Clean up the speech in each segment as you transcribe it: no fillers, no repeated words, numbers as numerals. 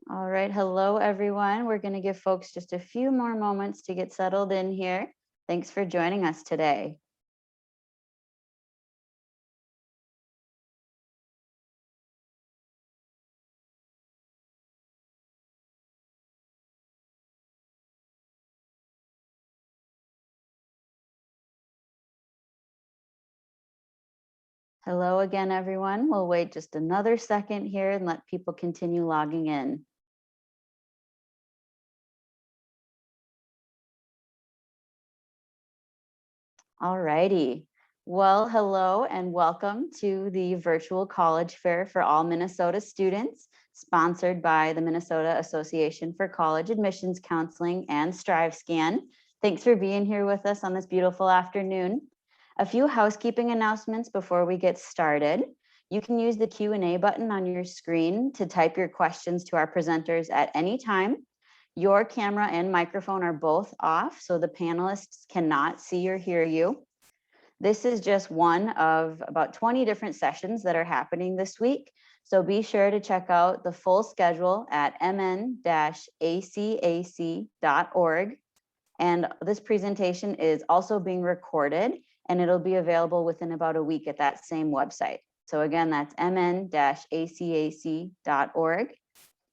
All right, hello everyone. We're going to give folks just a few more moments to get settled in here. Thanks for joining us today. Hello again, everyone. We'll wait just another second here and let people continue logging in. All righty. Well, hello and welcome to the virtual college fair for all Minnesota students, sponsored by the Minnesota Association for College Admissions Counseling and StriveScan. Thanks for being here with us on this beautiful afternoon. A few housekeeping announcements before we get started. You can use the Q&A button on your screen to type your questions to our presenters at any time. Your camera and microphone are both off, so the panelists cannot see or hear you. This is just one of about 20 different sessions that are happening this week. So be sure to check out the full schedule at mn-acac.org. And this presentation is also being recorded and it'll be available within about a week at that same website. So again, that's mn-acac.org.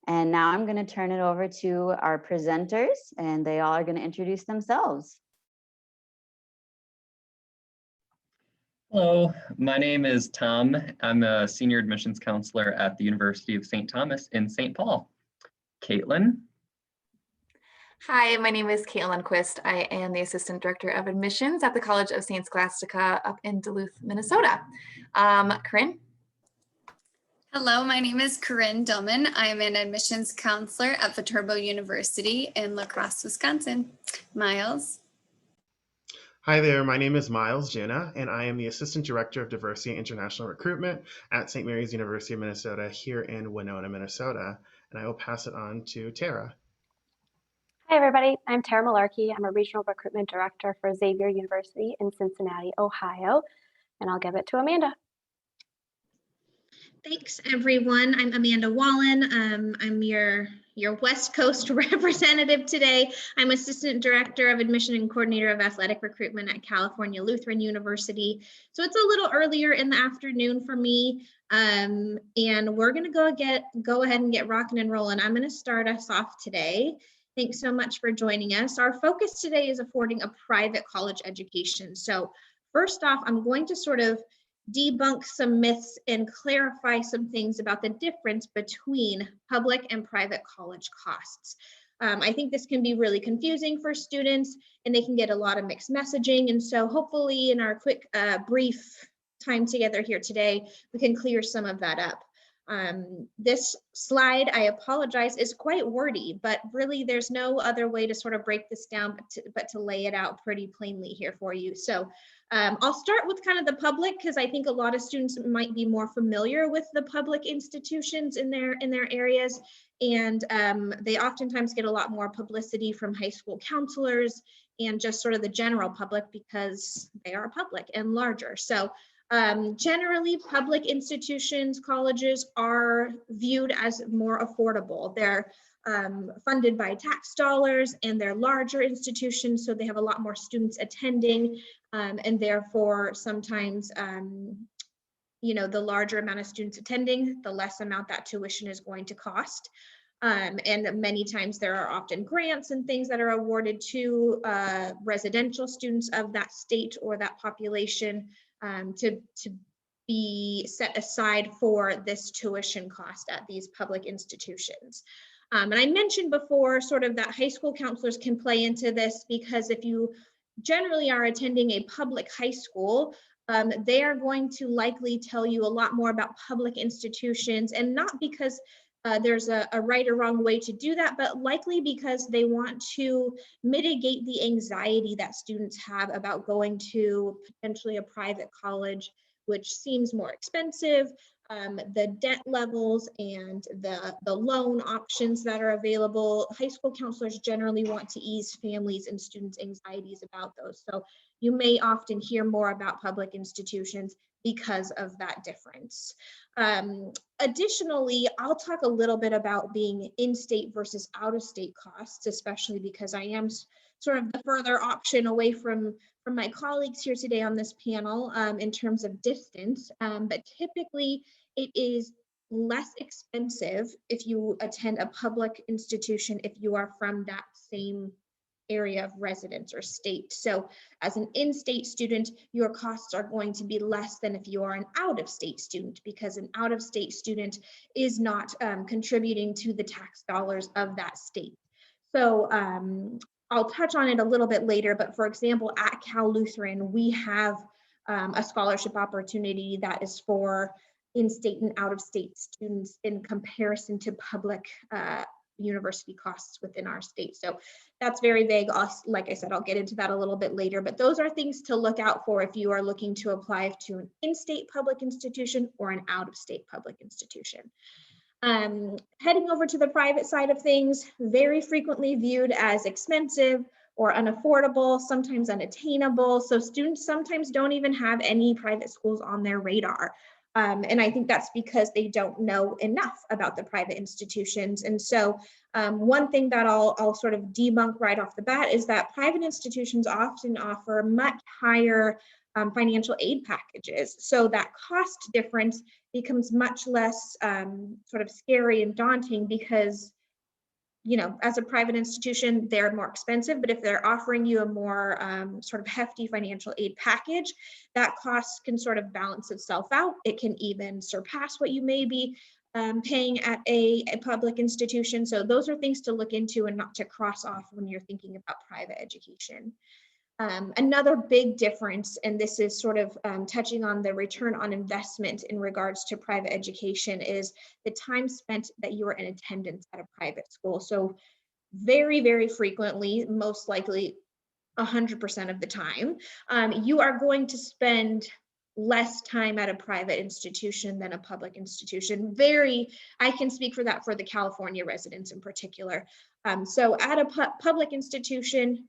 And now I'm going to turn it over to our presenters and they all are going to introduce themselves. Hello, my name is Tom. I'm a senior admissions counselor at the University of St. Thomas in St. Paul. Caitlin. Hi, my name is Caitlin Quist. I am the Assistant Director of Admissions at the College of St. Scholastica up in Duluth, Minnesota. Corinne. Hello, my name is Corinne Dillman. I'm an admissions counselor at Viterbo University in La Crosse, Wisconsin. Miles. Hi there, my name is Miles Juna, and I am the Assistant Director of Diversity and International Recruitment at St. Mary's University of Minnesota here in Winona, Minnesota. And I will pass it on to Tara. Hi, everybody. I'm Tara Malarkey. I'm a Regional Recruitment Director for Xavier University in Cincinnati, Ohio. And I'll give it to Amanda. Thanks, everyone. I'm Amanda Wallen. I'm your West Coast representative today. I'm Assistant Director of Admission and Coordinator of Athletic Recruitment at California Lutheran University. So it's a little earlier in the afternoon for me, and we're going to go ahead and get rocking and rolling. I'm going to start us off today. Thanks so much for joining us. Our focus today is affording a private college education. So first off, I'm going to sort of debunk some myths and clarify some things about the difference between public and private college costs. I think this can be really confusing for students and they can get a lot of mixed messaging. And so hopefully in our quick brief time together here today, we can clear some of that up. This slide, I apologize, is quite wordy, but really there's no other way to sort of break this down but to lay it out pretty plainly here for you. So I'll start with kind of the public because I think a lot of students might be more familiar with the public institutions in their areas, and they oftentimes get a lot more publicity from high school counselors and just sort of the general public because they are public and larger. So generally, public institutions, colleges are viewed as more affordable. They're funded by tax dollars and they're larger institutions, so they have a lot more students attending, and therefore sometimes, the larger amount of students attending, the less amount that tuition is going to cost. And many times there are often grants and things that are awarded to residential students of that state or that population to be set aside for this tuition cost at these public institutions. And I mentioned before sort of that high school counselors can play into this because if you generally are attending a public high school, they are going to likely tell you a lot more about public institutions, and not because there's a right or wrong way to do that, but likely because they want to mitigate the anxiety that students have about going to potentially a private college which seems more expensive, the debt levels and the loan options that are available. High school counselors generally want to ease families and students' anxieties about those. So you may often hear more about public institutions because of that difference. Additionally, I'll talk a little bit about being in-state versus out-of-state costs, especially because I am sort of the further option away from my colleagues here today on this panel in terms of distance, but typically it is less expensive if you attend a public institution if you are from that same area of residence or state. So as an in-state student, your costs are going to be less than if you are an out-of-state student, because an out-of-state student is not contributing to the tax dollars of that state. So I'll touch on it a little bit later, but for example, at Cal Lutheran, we have a scholarship opportunity that is for in-state and out-of-state students in comparison to public university costs within our state. So that's very vague. Like I said, I'll get into that a little bit later, but those are things to look out for if you are looking to apply to an in-state public institution or an out-of-state public institution. Heading over to the private side of things, very frequently viewed as expensive or unaffordable, sometimes unattainable. So students sometimes don't even have any private schools on their radar. And I think that's because they don't know enough about the private institutions. And so one thing that I'll sort of debunk right off the bat is that private institutions often offer much higher financial aid packages. So that cost difference becomes much less sort of scary and daunting because, you know, as a private institution, they're more expensive, but if they're offering you a more sort of hefty financial aid package, that cost can sort of balance itself out. It can even surpass what you may be paying at a public institution. So those are things to look into and not to cross off when you're thinking about private education. Another big difference, and this is sort of touching on the return on investment in regards to private education, is the time spent that you are in attendance at a private school. So very, very frequently, most likely 100% of the time, you are going to spend less time at a private institution than a public institution. I can speak for that for the California residents in particular. So at a public institution,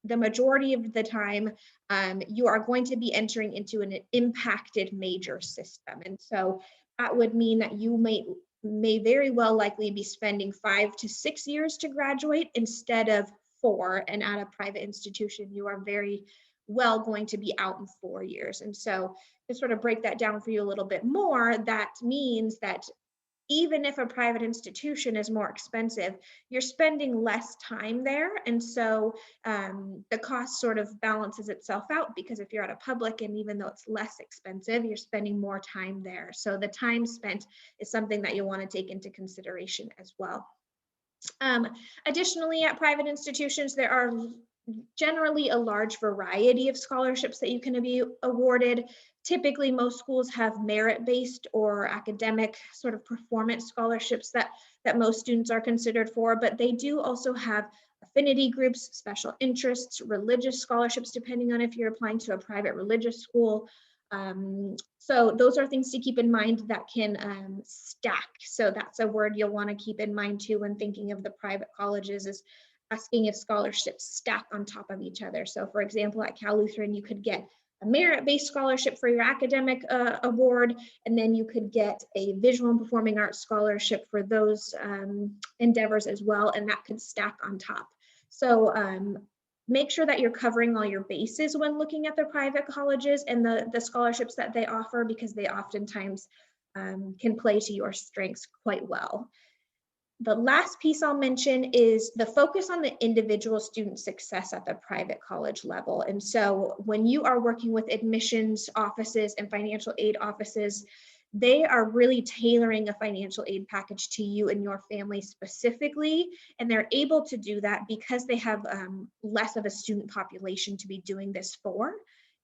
the majority of the time, you are going to be entering into an impacted major system. And so that would mean that you may very well likely be spending 5 to 6 years to graduate instead of 4. And at a private institution, you are very well going to be out in 4 years. And so to sort of break that down for you a little bit more, that means that even if a private institution is more expensive, you're spending less time there. And so the cost sort of balances itself out, because if you're at a public and even though it's less expensive, you're spending more time there. So the time spent is something that you want to take into consideration as well. Additionally, at private institutions, there are generally a large variety of scholarships that you can be awarded. Typically, most schools have merit-based or academic sort of performance scholarships that most students are considered for, but they do also have affinity groups, special interests, religious scholarships, depending on if you're applying to a private religious school. So those are things to keep in mind that can stack. So that's a word you'll want to keep in mind too when thinking of the private colleges, is asking if scholarships stack on top of each other. So for example, at Cal Lutheran, you could get a merit-based scholarship for your academic award, and then you could get a visual and performing arts scholarship for those endeavors as well, and that could stack on top. So make sure that you're covering all your bases when looking at the private colleges and the scholarships that they offer, because they oftentimes can play to your strengths quite well. The last piece I'll mention is the focus on the individual student success at the private college level. And so when you are working with admissions offices and financial aid offices, they are really tailoring a financial aid package to you and your family specifically. And they're able to do that because they have less of a student population to be doing this for.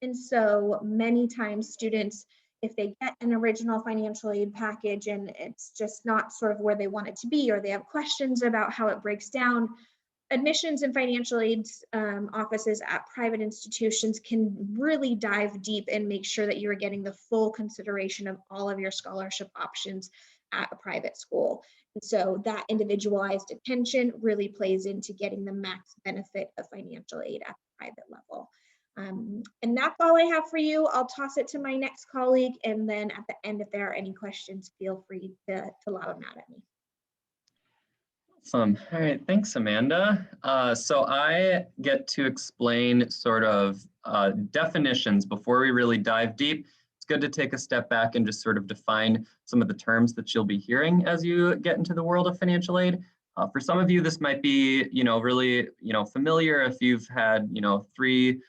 And so many times students, if they get an original financial aid package and it's just not sort of where they want it to be, or they have questions about how it breaks down, admissions and financial aid offices at private institutions can really dive deep and make sure that you're getting the full consideration of all of your scholarship options at a private school. And so that individualized attention really plays into getting the max benefit of financial aid at the private level. And that's all I have for you. I'll toss it to my next colleague, and then at the end, if there are any questions, feel free to lob them out at me. Awesome. All right, thanks, Amanda. So I get to explain sort of definitions before we really dive deep. It's good to take a step back and just sort of define some of the terms that you'll be hearing as you get into the world of financial aid. For some of you, this might be, really, familiar if you've had, 3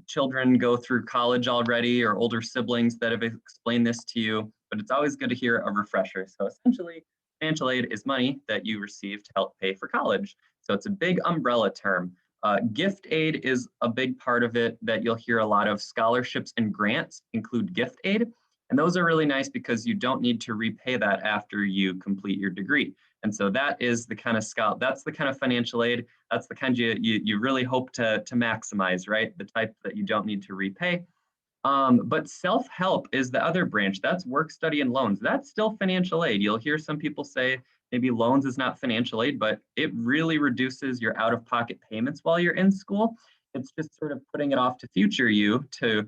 children go through college already or older siblings that have explained this to you, but it's always good to hear a refresher. So essentially, financial aid is money that you receive to help pay for college. So it's a big umbrella term. Gift aid is a big part of it that you'll hear a lot of. Scholarships and grants include gift aid. And those are really nice because you don't need to repay that after you complete your degree. And so that is the kind of that's the kind of financial aid. That's the kind you really hope to maximize, right? The type that you don't need to repay. But self-help is the other branch. That's work, study, and loans. That's still financial aid. You'll hear some people say maybe loans is not financial aid, but it really reduces your out-of-pocket payments while you're in school. It's just sort of putting it off to future you to,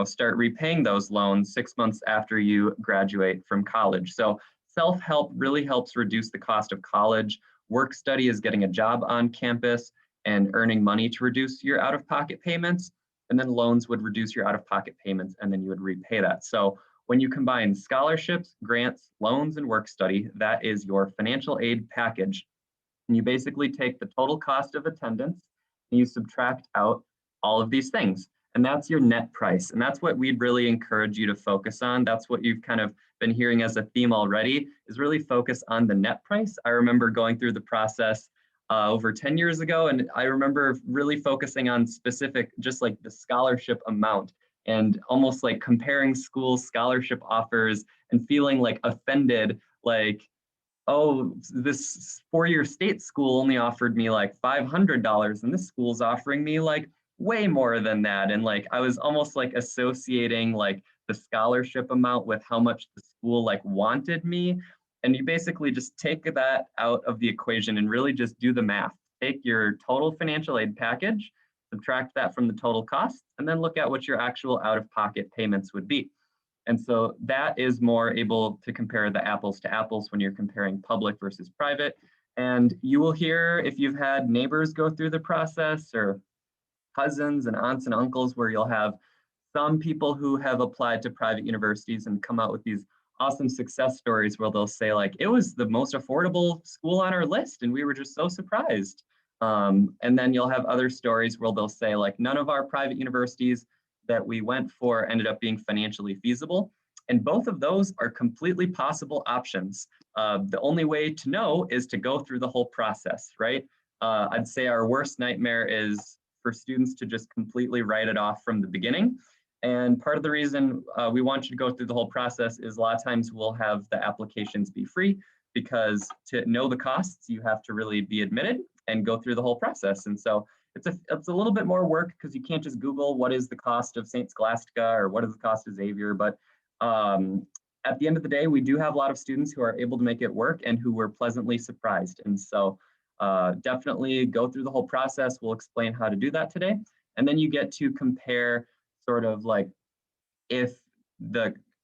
start repaying those loans 6 months after you graduate from college. So self-help really helps reduce the cost of college. Work study is getting a job on campus and earning money to reduce your out-of-pocket payments. And then loans would reduce your out-of-pocket payments, and then you would repay that. So when you combine scholarships, grants, loans, and work study, that is your financial aid package. And you basically take the total cost of attendance and you subtract out all of these things. And that's your net price. And that's what we'd really encourage you to focus on. That's what you've kind of been hearing as a theme already, is really focus on the net price. I remember going through the process over 10 years ago, and I remember really focusing on specific, just like the scholarship amount, and almost like comparing school scholarship offers and feeling like offended, like, oh, this 4-year state school only offered me like $500 and this school's offering me like way more than that. And like, I was almost like associating like the scholarship amount with how much the school like wanted me. And you basically just take that out of the equation and really just do the math. Take your total financial aid package, subtract that from the total cost, and then look at what your actual out-of-pocket payments would be. And so that is more able to compare the apples to apples when you're comparing public versus private. And you will hear, if you've had neighbors go through the process, or cousins and aunts and uncles, where you'll have some people who have applied to private universities and come out with these awesome success stories where they'll say like, it was the most affordable school on our list and we were just so surprised. And then you'll have other stories where they'll say like, none of our private universities that we went for ended up being financially feasible. And both of those are completely possible options. The only way to know is to go through the whole process, right? I'd say our worst nightmare is for students to just completely write it off from the beginning. And part of the reason we want you to go through the whole process is a lot of times we'll have the applications be free, because to know the costs, you have to really be admitted and go through the whole process. And so it's a little bit more work, because you can't just Google what is the cost of St. Scholastica or what is the cost of Xavier. But at the end of the day, we do have a lot of students who are able to make it work and who were pleasantly surprised. And so definitely go through the whole process. We'll explain how to do that today. And then you get to compare sort of like if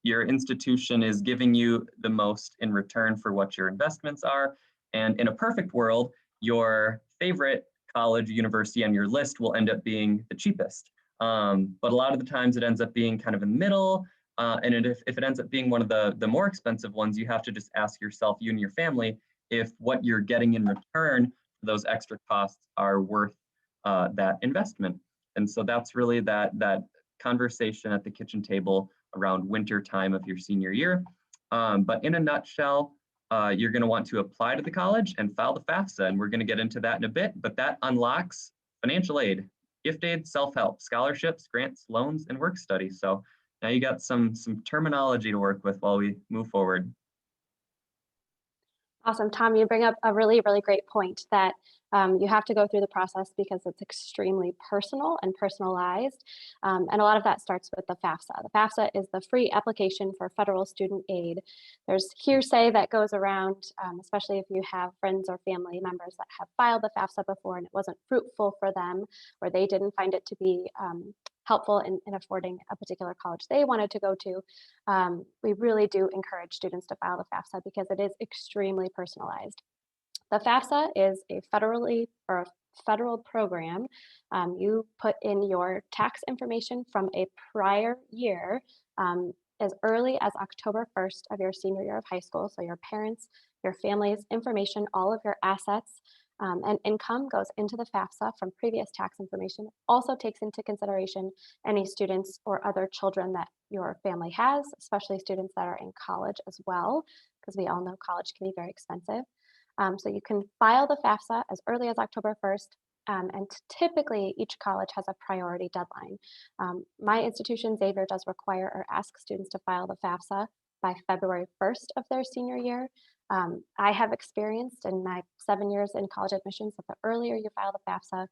your institution is giving you the most in return for what your investments are. And in a perfect world, your favorite college, university on your list will end up being the cheapest. But a lot of the times it ends up being kind of in the middle. And if it ends up being one of the more expensive ones, you have to just ask yourself, you and your family, if what you're getting in return for those extra costs are worth that investment. And so that's really that conversation at the kitchen table around winter time of your senior year. But in a nutshell, you're going to want to apply to the college and file the FAFSA, and we're going to get into that in a bit, but that unlocks financial aid, gift aid, self-help, scholarships, grants, loans, and work study. So now you got some terminology to work with while we move forward. Awesome. Tom, you bring up a really, really great point that You have to go through the process because it's extremely personal and personalized. And a lot of that starts with the FAFSA. The FAFSA is the free application for federal student aid. There's hearsay that goes around, especially if you have friends or family members that have filed the FAFSA before and it wasn't fruitful for them, or they didn't find it to be helpful in affording a particular college they wanted to go to. We really do encourage students to file the FAFSA because it is extremely personalized. The FAFSA is a federal program. You put in your tax information from a prior year as early as October 1st of your senior year of high school. So your parents, your family's information, all of your assets and income goes into the FAFSA from previous tax information. It also takes into consideration any students or other children that your family has, especially students that are in college as well, because we all know college can be very expensive. So you can file the FAFSA as early as October 1st, and typically each college has a priority deadline. My institution, Xavier, does require or ask students to file the FAFSA by February 1st of their senior year. I have experienced in my 7 years in college admissions that the earlier you file the FAFSA,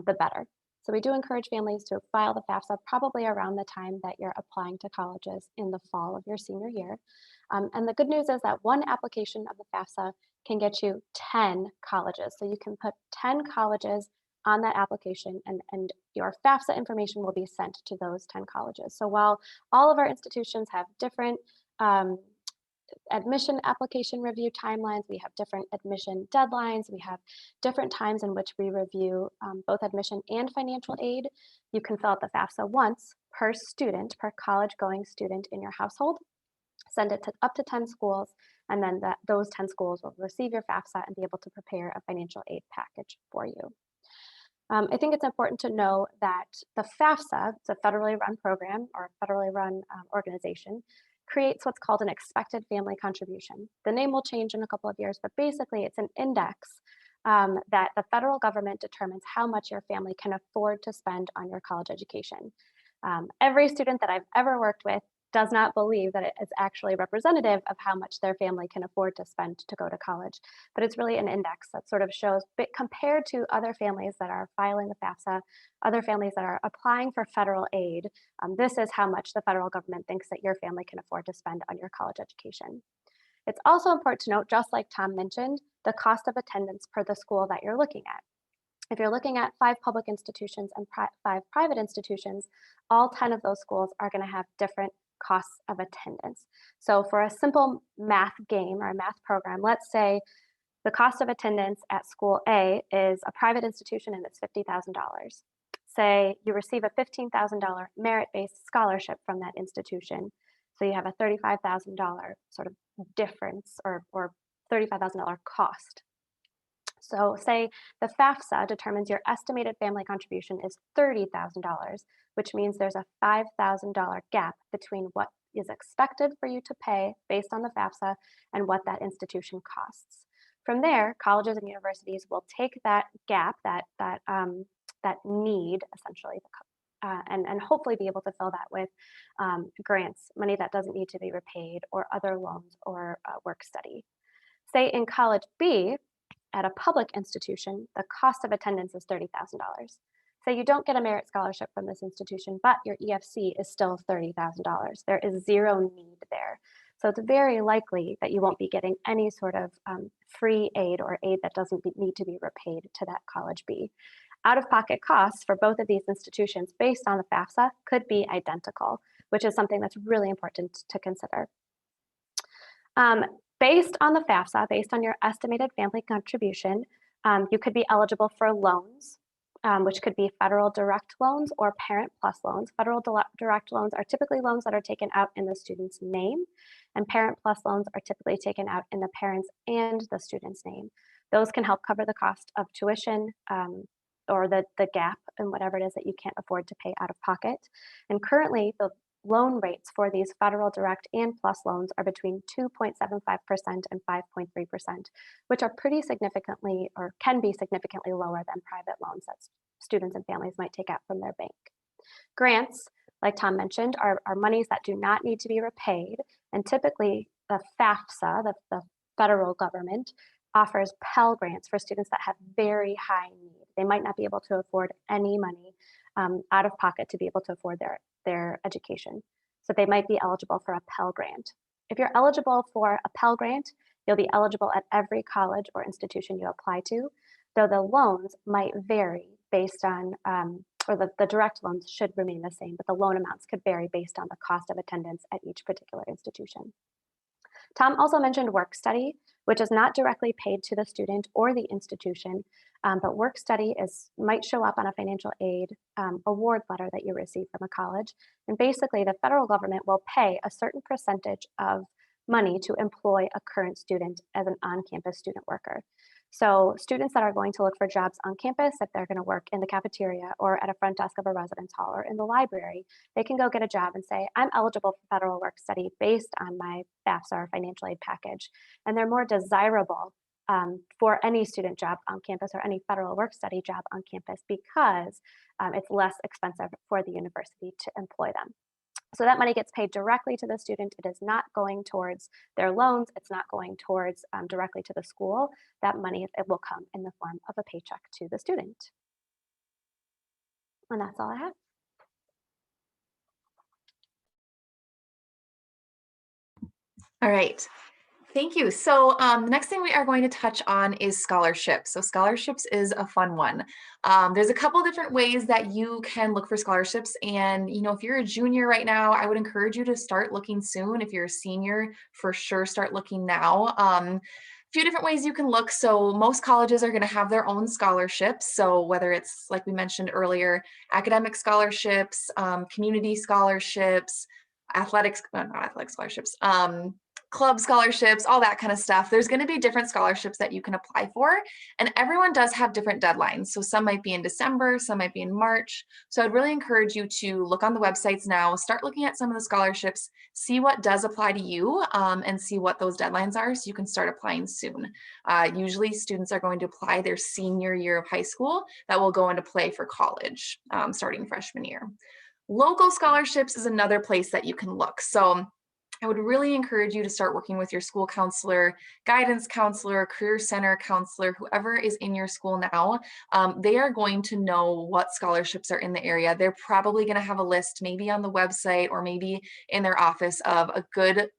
the better. So we do encourage families to file the FAFSA probably around the time that you're applying to colleges in the fall of your senior year. And the good news is that one application of the FAFSA can get you 10 colleges. So you can put 10 colleges on that application and your FAFSA information will be sent to those 10 colleges. So while all of our institutions have different admission application review timelines, we have different admission deadlines, we have different times in which we review both admission and financial aid. You can fill out the FAFSA once per student, per college going student in your household, send it to up to 10 schools, and then those 10 schools will receive your FAFSA and be able to prepare a financial aid package for you. I think it's important to know that the FAFSA, it's a federally run program or a federally run organization, creates what's called an expected family contribution. The name will change in a couple of years, but basically it's an index that the federal government determines how much your family can afford to spend on your college education. Every student that I've ever worked with does not believe that it is actually representative of how much their family can afford to spend to go to college. But it's really an index that sort of shows, compared to other families that are filing the FAFSA, other families that are applying for federal aid, this is how much the federal government thinks that your family can afford to spend on your college education. It's also important to note, just like Tom mentioned, the cost of attendance per the school that you're looking at. If you're looking at 5 public institutions and 5 private institutions, all 10 of those schools are going to have different costs of attendance. So for a simple math game or a math program, let's say the cost of attendance at school A is a private institution and it's $50,000. Say you receive a $15,000 merit-based scholarship from that institution. So you have a $35,000 sort of difference or $35,000 cost. So say the FAFSA determines your estimated family contribution is $30,000, which means there's a $5,000 gap between what is expected for you to pay based on the FAFSA and what that institution costs. From there, colleges and universities will take that gap, that need essentially, and hopefully be able to fill that with grants, money that doesn't need to be repaid, or other loans or work study. Say in college B, at a public institution, the cost of attendance is $30,000. Say you don't get a merit scholarship from this institution, but your EFC is still $30,000. There is zero need there. So it's very likely that you won't be getting any sort of free aid or aid that doesn't need to be repaid to that college B. Out-of-pocket costs for both of these institutions based on the FAFSA could be identical, which is something that's really important to consider. Based on the FAFSA, based on your estimated family contribution, you could be eligible for loans, which could be federal direct loans or Parent Plus loans. Federal direct loans are typically loans that are taken out in the student's name, and Parent Plus loans are typically taken out in the parent's and the student's name. Those can help cover the cost of tuition or the gap in whatever it is that you can't afford to pay out of pocket. And currently, the loan rates for these federal direct and plus loans are between 2.75% and 5.3%, which are pretty significantly, or can be significantly lower than private loans that students and families might take out from their bank. Grants, like Tom mentioned, are monies that do not need to be repaid, and typically the FAFSA, the federal government, offers Pell Grants for students that have very high need. They might not be able to afford any money out of pocket to be able to afford their education. So they might be eligible for a Pell Grant. If you're eligible for a Pell Grant, you'll be eligible at every college or institution you apply to, though the loans might vary based on, or the direct loans should remain the same, but the loan amounts could vary based on the cost of attendance at each particular institution. Tom also mentioned work study, which is not directly paid to the student or the institution, but work study might show up on a financial aid award letter that you receive from a college. And basically, the federal government will pay a certain percentage of money to employ a current student as an on-campus student worker. So students that are going to look for jobs on campus, if they're going to work in the cafeteria or at a front desk of a residence hall or in the library, they can go get a job and say, I'm eligible for federal work study based on my FAFSA or financial aid package. And they're more desirable for any student job on campus or any federal work study job on campus because it's less expensive for the university to employ them. So that money gets paid directly to the student. It is not going towards their loans. It's not going towards directly to the school. That money, it will come in the form of a paycheck to the student. And that's all I have. All right. Thank you. So the next thing we are going to touch on is scholarships. So scholarships is a fun one. There's a couple different ways that you can look for scholarships. And, you know, if you're a junior right now, I would encourage you to start looking soon. If you're a senior, for sure, start looking now. A few different ways you can look. So most colleges are going to have their own scholarships. So whether it's, like we mentioned earlier, academic scholarships, community scholarships, not athletic scholarships, club scholarships, all that kind of stuff. There's going to be different scholarships that you can apply for, and everyone does have different deadlines. So some might be in December, some might be in March. So I'd really encourage you to look on the websites now, start looking at some of the scholarships, see what does apply to you, and see what those deadlines are so you can start applying soon. Usually students are going to apply their senior year of high school. That will go into play for college starting freshman year. Local scholarships is another place that you can look. So I would really encourage you to start working with your school counselor, guidance counselor, career center counselor, whoever is in your school now. They are going to know what scholarships are in the area. They're probably going to have a list maybe on the website or maybe in their office of a good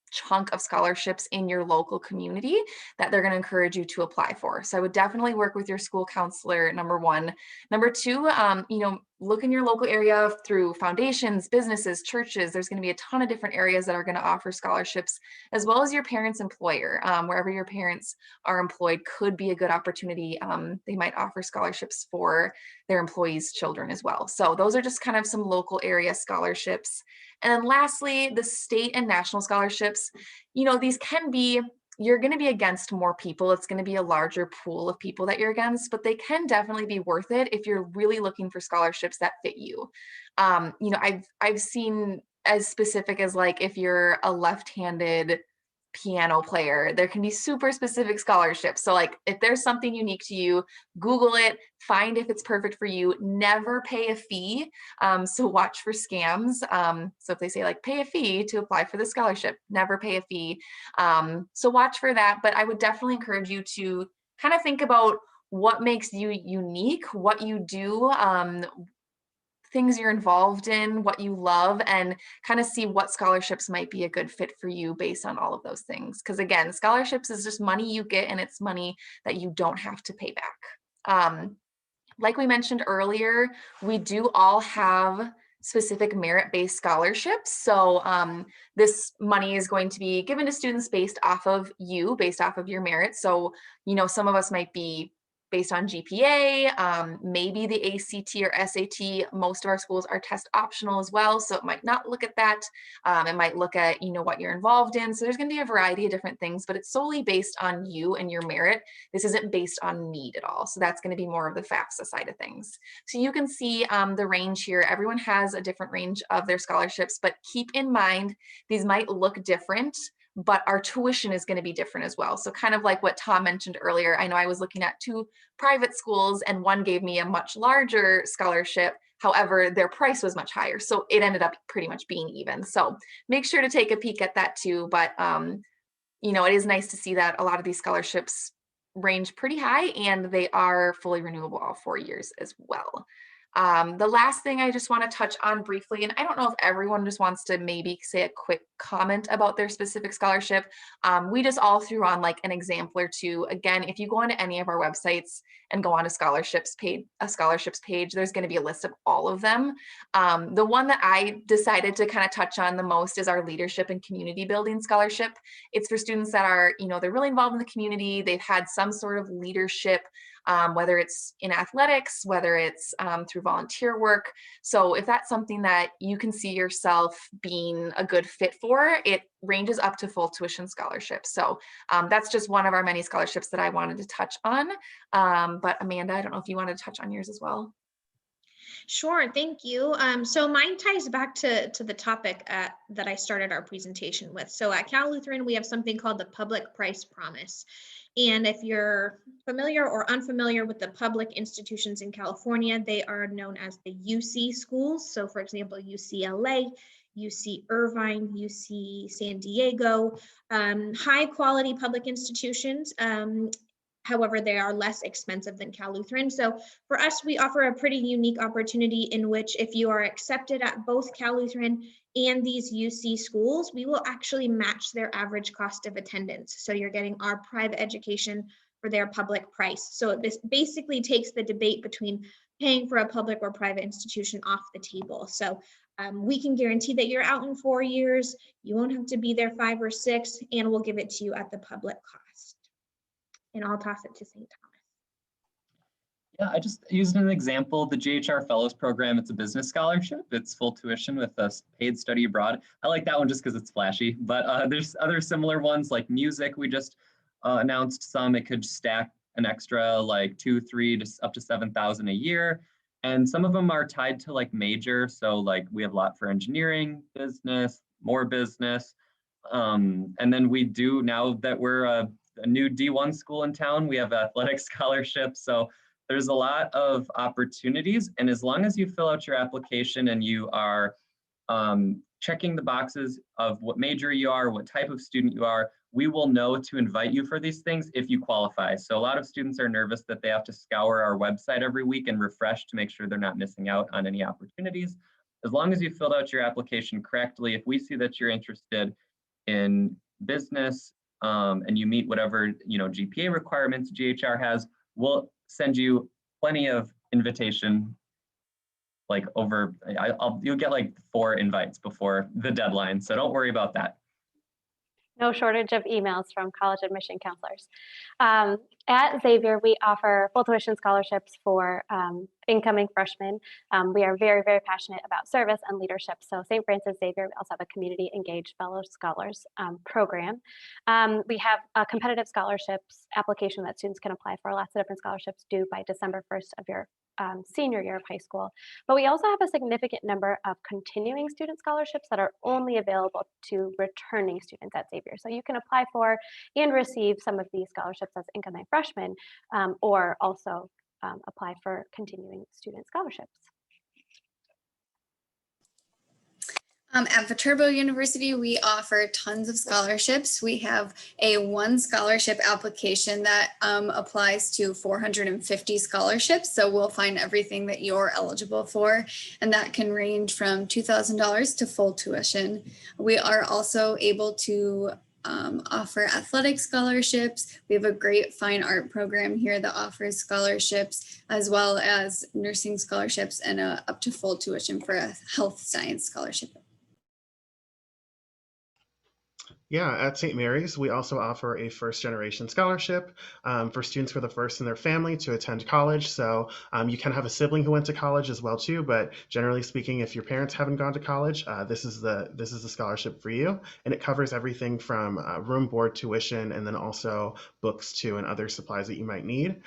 chunk of scholarships in your local community that they're going to encourage you to apply for. So I would definitely work with your school counselor, number one. Number two, look in your local area through foundations, businesses, churches. There's going to be a ton of different areas that are going to offer scholarships, as well as your parents' employer. Wherever your parents are employed could be a good opportunity. They might offer scholarships for their employees' children as well. So those are just kind of some local area scholarships. And then lastly, the state and national scholarships, these can be, you're going to be against more people. It's going to be a larger pool of people that you're against, but they can definitely be worth it if you're really looking for scholarships that fit you. I've seen as specific as like if you're a left-handed piano player, there can be super specific scholarships. So like if there's something unique to you, Google it, find if it's perfect for you, never pay a fee. So watch for scams. So if they say like pay a fee to apply for the scholarship, never pay a fee. So watch for that. But I would definitely encourage you to kind of think about what makes you unique, what you do, things you're involved in, what you love, and kind of see what scholarships might be a good fit for you based on all of those things. Because again, scholarships is just money you get, and it's money that you don't have to pay back. Like we mentioned earlier, we do all have specific merit-based scholarships. So this money is going to be given to students based off of your merit. So, some of us might be based on GPA, maybe the ACT or SAT. Most of our schools are test optional as well, so it might not look at that. It might look at, what you're involved in. So there's going to be a variety of different things, but it's solely based on you and your merit. This isn't based on need at all. So that's going to be more of the FAFSA side of things. So you can see the range here. Everyone has a different range of their scholarships, but keep in mind, these might look different, but our tuition is going to be different as well. So kind of like what Tom mentioned earlier, I know I was looking at 2 private schools and one gave me a much larger scholarship. However, their price was much higher. So it ended up pretty much being even. So make sure to take a peek at that too. But, it is nice to see that a lot of these scholarships range pretty high, and they are fully renewable all 4 years as well. The last thing I just want to touch on briefly, and I don't know if everyone just wants to maybe say a quick comment about their specific scholarship. We just all threw on like an example or two. Again, if you go onto any of our websites and go on a scholarships page, there's going to be a list of all of them. The one that I decided to kind of touch on the most is our leadership and community building scholarship. It's for students that are, they're really involved in the community. They've had some sort of leadership, whether it's in athletics, whether it's through volunteer work. So if that's something that you can see yourself being a good fit for, it ranges up to full tuition scholarship. So that's just one of our many scholarships that I wanted to touch on. But Amanda, I don't know if you wanted to touch on yours as well. Sure, thank you. So mine ties back to the topic that I started our presentation with. So at Cal Lutheran, we have something called the Public Price Promise. And if you're familiar or unfamiliar with the public institutions in California, they are known as the UC schools. So for example, UCLA, UC Irvine, UC San Diego, high quality public institutions. However, they are less expensive than Cal Lutheran. So for us, we offer a pretty unique opportunity in which if you are accepted at both Cal Lutheran and these UC schools, we will actually match their average cost of attendance. So you're getting our private education for their public price. So this basically takes the debate between paying for a public or private institution off the table. So we can guarantee that you're out in 4 years, you won't have to be there 5 or 6, and we'll give it to you at the public cost. And I'll toss it to St. Thomas. Yeah, I just used an example, the GHR Fellows Program. It's a business scholarship. It's full tuition with a paid study abroad. I like that one just because it's flashy, but there's other similar ones like music. We just announced some. It could stack an extra like 2, 3 to up to 7,000 a year. And some of them are tied to like major. So like we have a lot for engineering, business, more business. And then we do, now that we're a new D1 school in town, we have athletic scholarships. So there's a lot of opportunities. And as long as you fill out your application and you are checking the boxes of what major you are, what type of student you are, we will know to invite you for these things if you qualify. So a lot of students are nervous that they have to scour our website every week and refresh to make sure they're not missing out on any opportunities. As long as you filled out your application correctly, if we see that you're interested in business and you meet whatever GPA requirements GHR has, we'll send you plenty of invitation. Like you'll get like 4 invites before the deadline, so don't worry about that. No shortage of emails from college admission counselors. At Xavier, we offer full tuition scholarships for incoming freshmen. We are very, very passionate about service and leadership. So St. Francis Xavier, we also have a community engaged fellow scholars program. We have a competitive scholarships application that students can apply for. Lots of different scholarships due by December 1st of your senior year of high school. But we also have a significant number of continuing student scholarships that are only available to returning students at Xavier. So you can apply for and receive some of these scholarships as incoming freshmen, or also apply for continuing student scholarships. At Viterbo University, we offer tons of scholarships. We have a 1 scholarship application that applies to 450 scholarships. So we'll find everything that you're eligible for, and that can range from $2,000 to full tuition. We are also able to offer athletic scholarships. We have a great fine art program here that offers scholarships, as well as nursing scholarships and up to full tuition for a health science scholarship. Yeah, at St. Mary's, we also offer a first-generation scholarship for students who are the first in their family to attend college. So you can have a sibling who went to college as well too, but generally speaking, if your parents haven't gone to college, this is the scholarship for you, and it covers everything from room, board, tuition, and then also books too, and other supplies that you might need.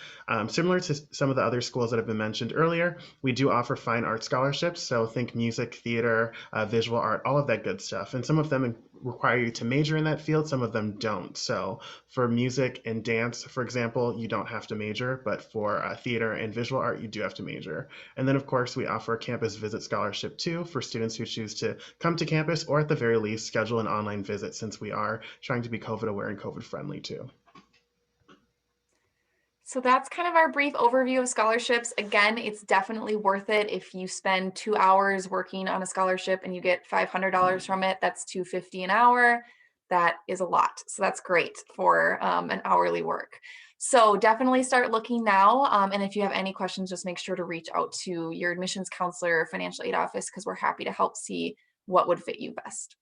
Similar to some of the other schools that have been mentioned earlier, we do offer fine art scholarships. So think music, theater, visual art, all of that good stuff, and some of them require you to major in that field, some of them don't. So for music and dance, for example, you don't have to major, but for theater and visual art, you do have to major. And then of course, we offer a campus visit scholarship too for students who choose to come to campus, or at the very least, schedule an online visit, since we are trying to be COVID aware and COVID friendly too. So that's kind of our brief overview of scholarships. Again, it's definitely worth it if you spend 2 hours working on a scholarship and you get $500 from it. That's $250 an hour. That is a lot. So that's great for an hourly work. So definitely start looking now. And if you have any questions, just make sure to reach out to your admissions counselor or financial aid office, because we're happy to help see what would fit you best.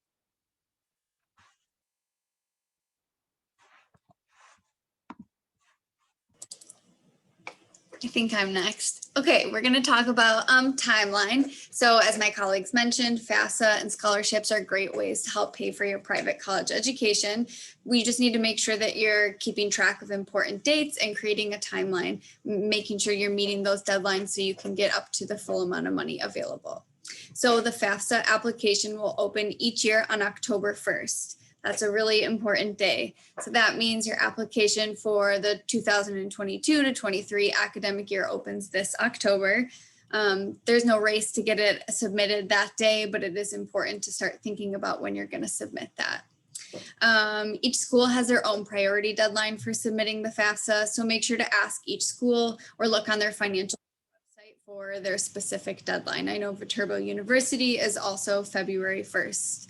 I think I'm next. Okay, we're going to talk about timeline. So as my colleagues mentioned, FAFSA and scholarships are great ways to help pay for your private college education. We just need to make sure that you're keeping track of important dates and creating a timeline, making sure you're meeting those deadlines so you can get up to the full amount of money available. So the FAFSA application will open each year on October 1st. That's a really important day. So that means your application for the 2022 to 23 academic year opens this October. There's no race to get it submitted that day, but it is important to start thinking about when you're going to submit that. Each school has their own priority deadline for submitting the FAFSA, so make sure to ask each school or look on their financial website for their specific deadline. I know Viterbo University is also February 1st.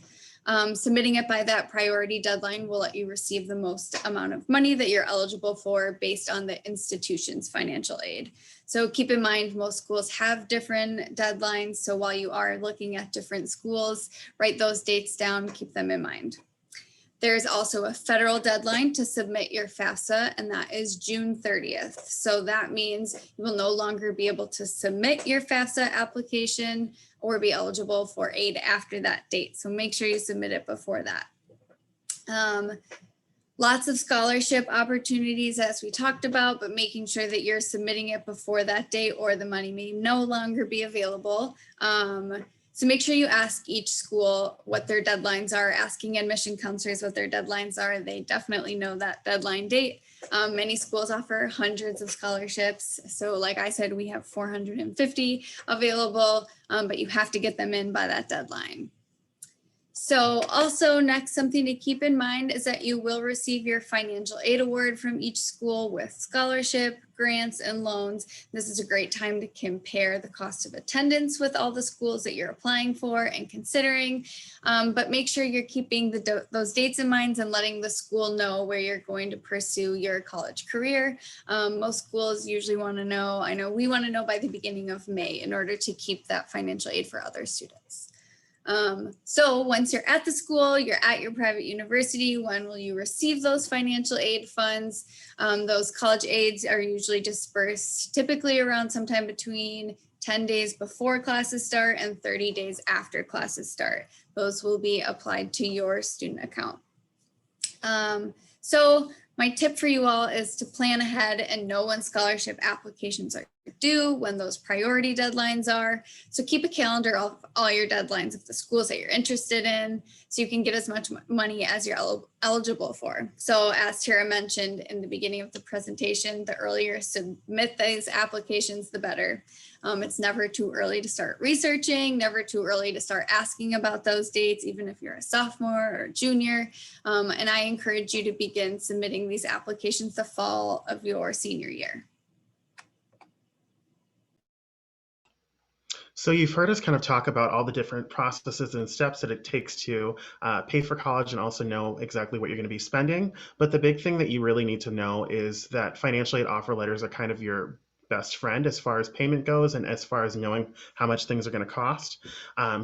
Submitting it by that priority deadline will let you receive the most amount of money that you're eligible for based on the institution's financial aid. So keep in mind, most schools have different deadlines. So while you are looking at different schools, write those dates down, keep them in mind. There's also a federal deadline to submit your FAFSA, and that is June 30th. So that means you will no longer be able to submit your FAFSA application or be eligible for aid after that date. So make sure you submit it before that. Lots of scholarship opportunities, as we talked about, but making sure that you're submitting it before that date or the money may no longer be available. So make sure you ask each school what their deadlines are, asking admission counselors what their deadlines are. They definitely know that deadline date. Many schools offer hundreds of scholarships. So like I said, we have 450 available, but you have to get them in by that deadline. So also next, something to keep in mind is that you will receive your financial aid award from each school with scholarship, grants, and loans. This is a great time to compare the cost of attendance with all the schools that you're applying for and considering, but make sure you're keeping those dates in mind and letting the school know where you're going to pursue your college career. Most schools usually want to know, I know we want to know by the beginning of May in order to keep that financial aid for other students. So once you're at the school, you're at your private university, when will you receive those financial aid funds? Those college aids are usually dispersed typically around sometime between 10 days before classes start and 30 days after classes start. Those will be applied to your student account. So my tip for you all is to plan ahead and know when scholarship applications are due, when those priority deadlines are. So keep a calendar of all your deadlines of the schools that you're interested in, so you can get as much money as you're eligible for. So as Tara mentioned in the beginning of the presentation, the earlier submit these applications, the better. It's never too early to start researching, never too early to start asking about those dates, even if you're a sophomore or junior. And I encourage you to begin submitting these applications the fall of your senior year. So you've heard us kind of talk about all the different processes and steps that it takes to pay for college and also know exactly what you're going to be spending. But the big thing that you really need to know is that financial aid offer letters are kind of your best friend as far as payment goes and as far as knowing how much things are going to cost.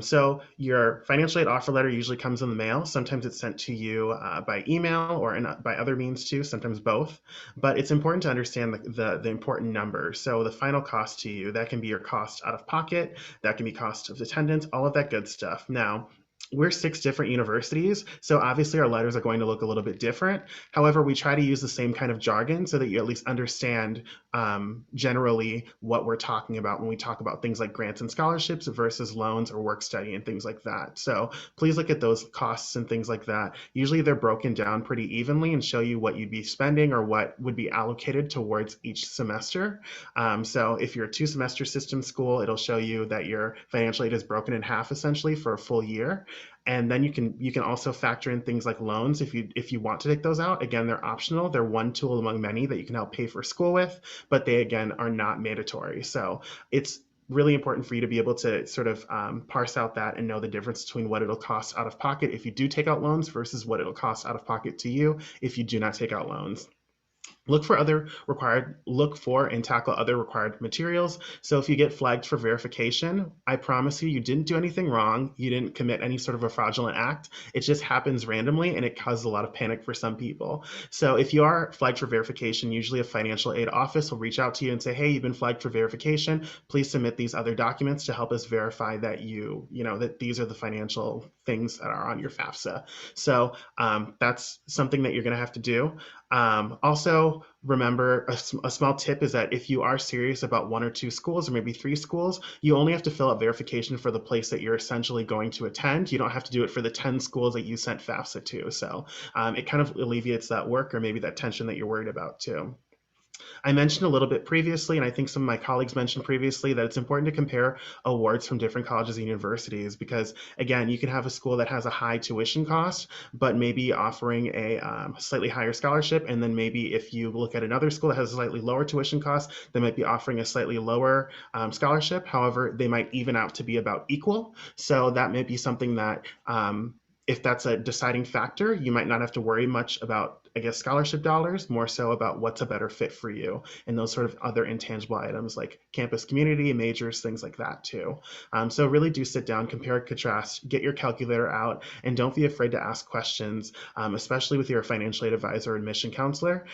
So your financial aid offer letter usually comes in the mail. Sometimes it's sent to you by email or by other means too, sometimes both. But it's important to understand the important numbers. So the final cost to you, that can be your cost out of pocket, that can be cost of attendance, all of that good stuff. Now, we're 6 different universities, so obviously our letters are going to look a little bit different. However, we try to use the same kind of jargon so that you at least understand generally what we're talking about when we talk about things like grants and scholarships versus loans or work study and things like that. So please look at those costs and things like that. Usually they're broken down pretty evenly and show you what you'd be spending or what would be allocated towards each semester. So if you're a 2-semester system school, it'll show you that your financial aid is broken in half essentially for a full year. And then you can also factor in things like loans if you want to take those out. Again, they're optional. They're one tool among many that you can help pay for school with, but they again are not mandatory. So it's really important for you to be able to sort of parse out that and know the difference between what it'll cost out of pocket if you do take out loans versus what it'll cost out of pocket to you if you do not take out loans. Look for and tackle other required materials. So if you get flagged for verification, I promise you didn't do anything wrong. You didn't commit any sort of a fraudulent act. It just happens randomly and it causes a lot of panic for some people. So if you are flagged for verification, usually a financial aid office will reach out to you and say, hey, you've been flagged for verification. Please submit these other documents to help us verify that that these are the financial things that are on your FAFSA. So that's something that you're going to have to do. Also, remember a small tip is that if you are serious about 1 or 2 schools or maybe 3 schools, you only have to fill out verification for the place that you're essentially going to attend. You don't have to do it for the 10 schools that you sent FAFSA to. So it kind of alleviates that work or maybe that tension that you're worried about too. I mentioned a little bit previously, and I think some of my colleagues mentioned previously, that it's important to compare awards from different colleges and universities because, again, you can have a school that has a high tuition cost, but maybe offering a slightly higher scholarship. And then maybe if you look at another school that has a slightly lower tuition cost, they might be offering a slightly lower scholarship. However, they might even out to be about equal. So that may be something that if that's a deciding factor, you might not have to worry much about, I guess, scholarship dollars, more so about what's a better fit for you and those sort of other intangible items like campus community, majors, things like that too. So really do sit down, compare and contrast, get your calculator out, and don't be afraid to ask questions, especially with your financial aid advisor or admission counselor.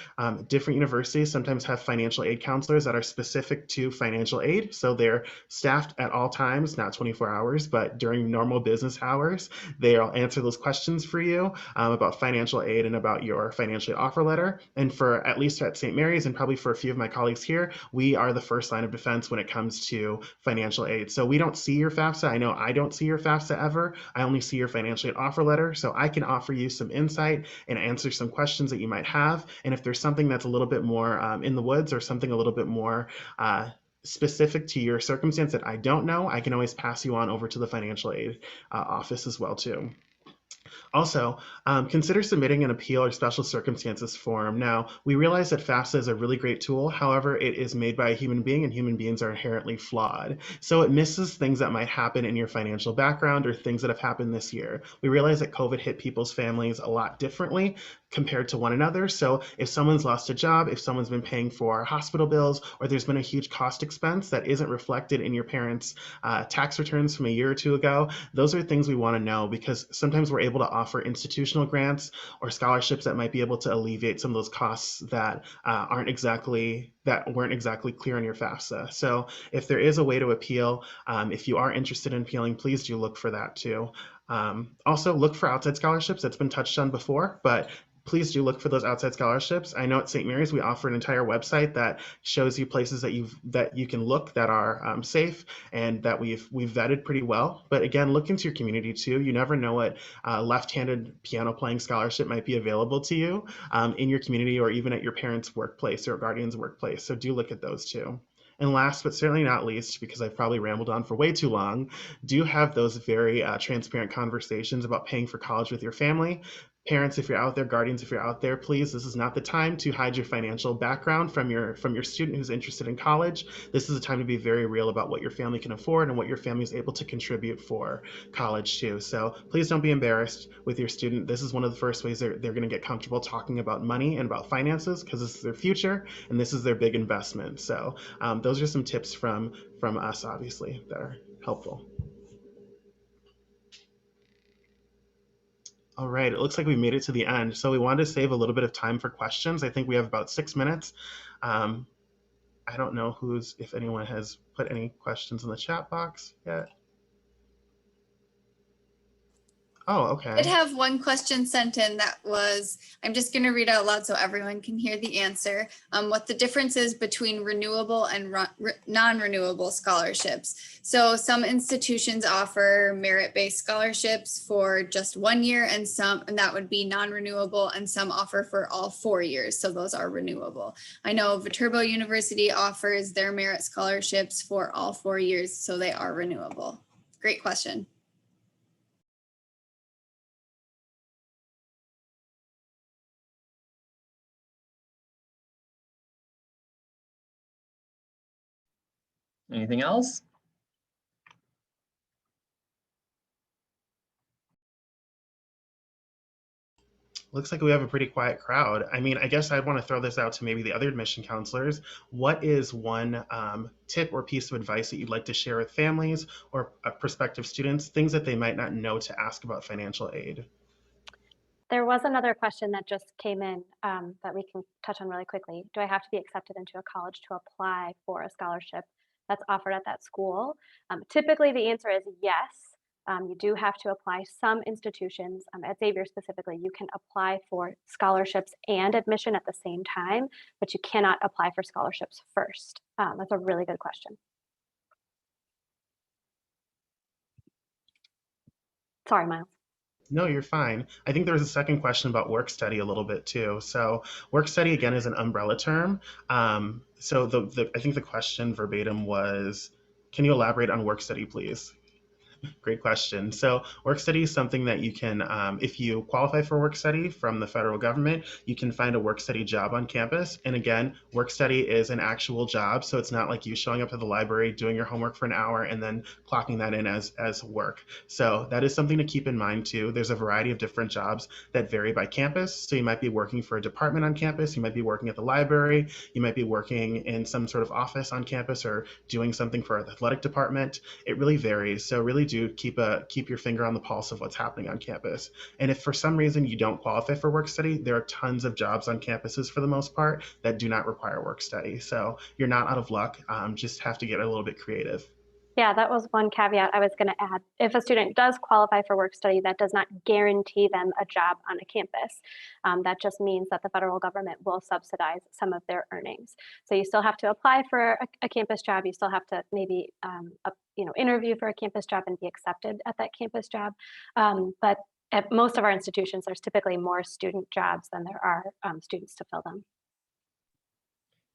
Different universities sometimes have financial aid counselors that are specific to financial aid. So they're staffed at all times, not 24 hours, but during normal business hours. They'll answer those questions for you about financial aid and about your financial aid offer letter. And for at least at St. Mary's and probably for a few of my colleagues here, we are the first line of defense when it comes to financial aid. So we don't see your FAFSA. I know I don't see your FAFSA ever. I only see your financial aid offer letter. So I can offer you some insight and answer some questions that you might have. And if there's something that's a little bit more in the woods or something a little bit more specific to your circumstance that I don't know, I can always pass you on over to the financial aid office as well too. Also, consider submitting an appeal or special circumstances form. Now, we realize that FAFSA is a really great tool. However, it is made by a human being and human beings are inherently flawed. So it misses things that might happen in your financial background or things that have happened this year. We realize that COVID hit people's families a lot differently compared to one another. So if someone's lost a job, if someone's been paying for hospital bills, or there's been a huge cost expense that isn't reflected in your parents' tax returns from a year or two ago, those are things we want to know because sometimes we're able to offer institutional grants or scholarships that might be able to alleviate some of those costs that weren't exactly clear on your FAFSA. So if there is a way to appeal, if you are interested in appealing, please do look for that too. Also look for outside scholarships. That's been touched on before, but please do look for those outside scholarships. I know at St. Mary's we offer an entire website that shows you places that you can look that are safe and that we've vetted pretty well. But again, look into your community too. You never know what left-handed piano playing scholarship might be available to you in your community or even at your parents' workplace or guardian's workplace. So do look at those too. And last but certainly not least, because I've probably rambled on for way too long, do have those very transparent conversations about paying for college with your family. Parents, if you're out there, guardians, if you're out there, please, this is not the time to hide your financial background from your student who's interested in college. This is a time to be very real about what your family can afford and what your family is able to contribute for college too. So please don't be embarrassed with your student. This is one of the first ways they're going to get comfortable talking about money and about finances because this is their future and this is their big investment. So those are some tips from us, obviously, that are helpful. All right, it looks like we made it to the end. So we wanted to save a little bit of time for questions. I think we have about 6 minutes. I don't know if anyone has put any questions in the chat box yet. Oh, okay. I did have one question sent in that was, I'm just going to read out loud so everyone can hear the answer. What the difference is between renewable and non-renewable scholarships. So some institutions offer merit-based scholarships for just 1 year and that would be non-renewable, and some offer for all 4 years. So those are renewable. I know Viterbo University offers their merit scholarships for all 4 years, so they are renewable. Great question. Anything else? Looks like we have a pretty quiet crowd. I mean, I guess I'd want to throw this out to maybe the other admission counselors. What is one tip or piece of advice that you'd like to share with families or prospective students, things that they might not know to ask about financial aid? There was another question that just came in that we can touch on really quickly. Do I have to be accepted into a college to apply for a scholarship that's offered at that school? Typically, the answer is yes. You do have to apply. Some institutions, at Xavier specifically, you can apply for scholarships and admission at the same time, but you cannot apply for scholarships first. That's a really good question. Sorry, Miles. No, you're fine. I think there was a second question about work study a little bit too. So work study again is an umbrella term. So I think the question verbatim was, can you elaborate on work study, please? Great question. So work study is something that you can, if you qualify for work study from the federal government, you can find a work study job on campus. And again, work study is an actual job. So it's not like you showing up at the library, doing your homework for an hour, and then clocking that in as work. So that is something to keep in mind too. There's a variety of different jobs that vary by campus. So you might be working for a department on campus. You might be working at the library. You might be working in some sort of office on campus or doing something for the athletic department. It really varies. So really do keep your finger on the pulse of what's happening on campus. And if for some reason you don't qualify for work study, there are tons of jobs on campuses for the most part that do not require work study. So you're not out of luck. Just have to get a little bit creative. Yeah, that was one caveat I was going to add. If a student does qualify for work study, that does not guarantee them a job on a campus. That just means that the federal government will subsidize some of their earnings. So you still have to apply for a campus job. You still have to maybe interview for a campus job and be accepted at that campus job. But at most of our institutions, there's typically more student jobs than there are students to fill them.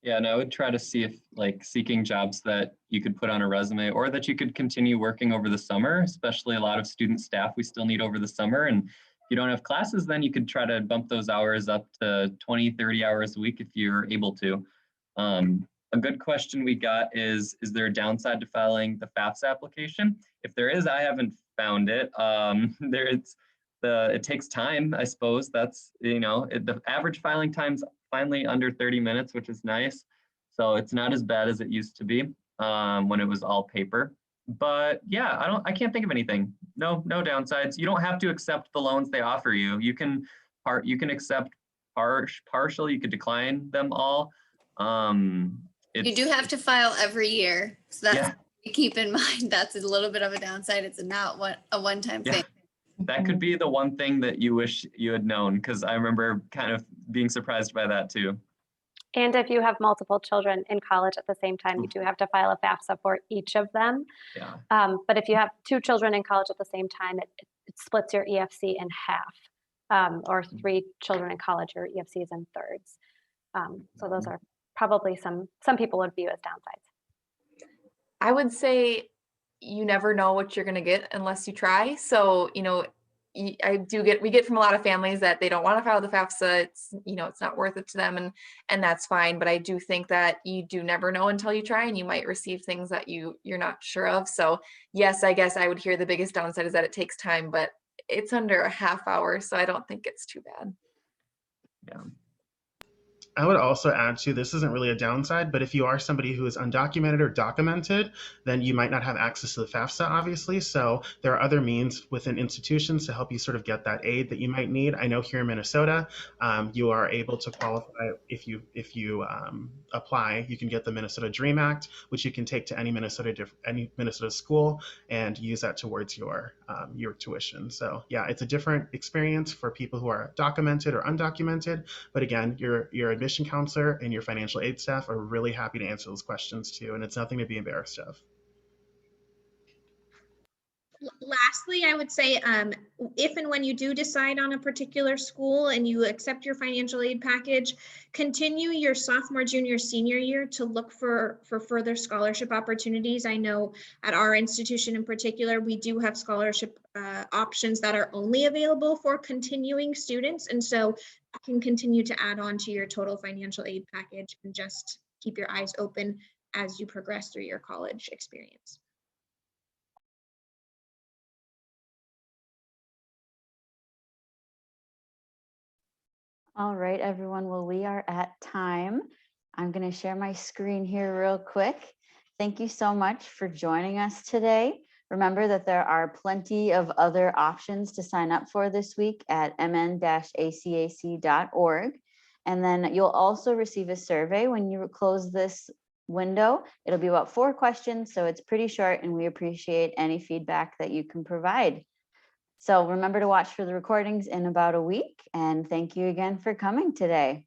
Yeah, and I would try to see if seeking jobs that you could put on a resume or that you could continue working over the summer, especially a lot of student staff we still need over the summer. And if you don't have classes, then you could try to bump those hours up to 20, 30 hours a week if you're able to. A good question we got is there a downside to filing the FAFSA application? If there is, I haven't found it. It takes time, I suppose. That's, the average filing time's finally under 30 minutes, which is nice. So it's not as bad as it used to be when it was all paper. But yeah, I can't think of anything. No downsides. You don't have to accept the loans they offer you. You can accept partial, you could decline them all. You do have to file every year. So that's keep in mind. That's a little bit of a downside. It's not a one-time thing. That could be the one thing that you wish you had known, because I remember kind of being surprised by that too. And if you have multiple children in college at the same time, you do have to file a FAFSA for each of them. Yeah. But if you have 2 children in college at the same time, it splits your EFC in half, or 3 children in college, your EFC is in thirds. So those are probably some people would view as downsides. I would say you never know what you're going to get unless you try. So, we get from a lot of families that they don't want to file the FAFSA. It's not worth it to them, and that's fine. But I do think that you do never know until you try, and you might receive things that you're not sure of. So yes, I guess I would hear the biggest downside is that it takes time, but it's under a half hour, so I don't think it's too bad. Yeah. I would also add to, this isn't really a downside, but if you are somebody who is undocumented or documented, then you might not have access to the FAFSA, obviously. So there are other means within institutions to help you sort of get that aid that you might need. I know here in Minnesota, you are able to qualify if you apply. You can get the Minnesota Dream Act, which you can take to any Minnesota school and use that towards your tuition. So yeah, it's a different experience for people who are documented or undocumented. But again, your admission counselor and your financial aid staff are really happy to answer those questions too, and it's nothing to be embarrassed of. Lastly, I would say if and when you do decide on a particular school and you accept your financial aid package, continue your sophomore, junior, senior year to look for further scholarship opportunities. I know at our institution in particular, we do have scholarship options that are only available for continuing students. And so you can continue to add on to your total financial aid package and just keep your eyes open as you progress through your college experience. All right, everyone. Well, we are at time. I'm going to share my screen here real quick. Thank you so much for joining us today. Remember that there are plenty of other options to sign up for this week at mn-acac.org. And then you'll also receive a survey when you close this window. It'll be about 4 questions, so it's pretty short, and we appreciate any feedback that you can provide. So remember to watch for the recordings in about a week, and thank you again for coming today.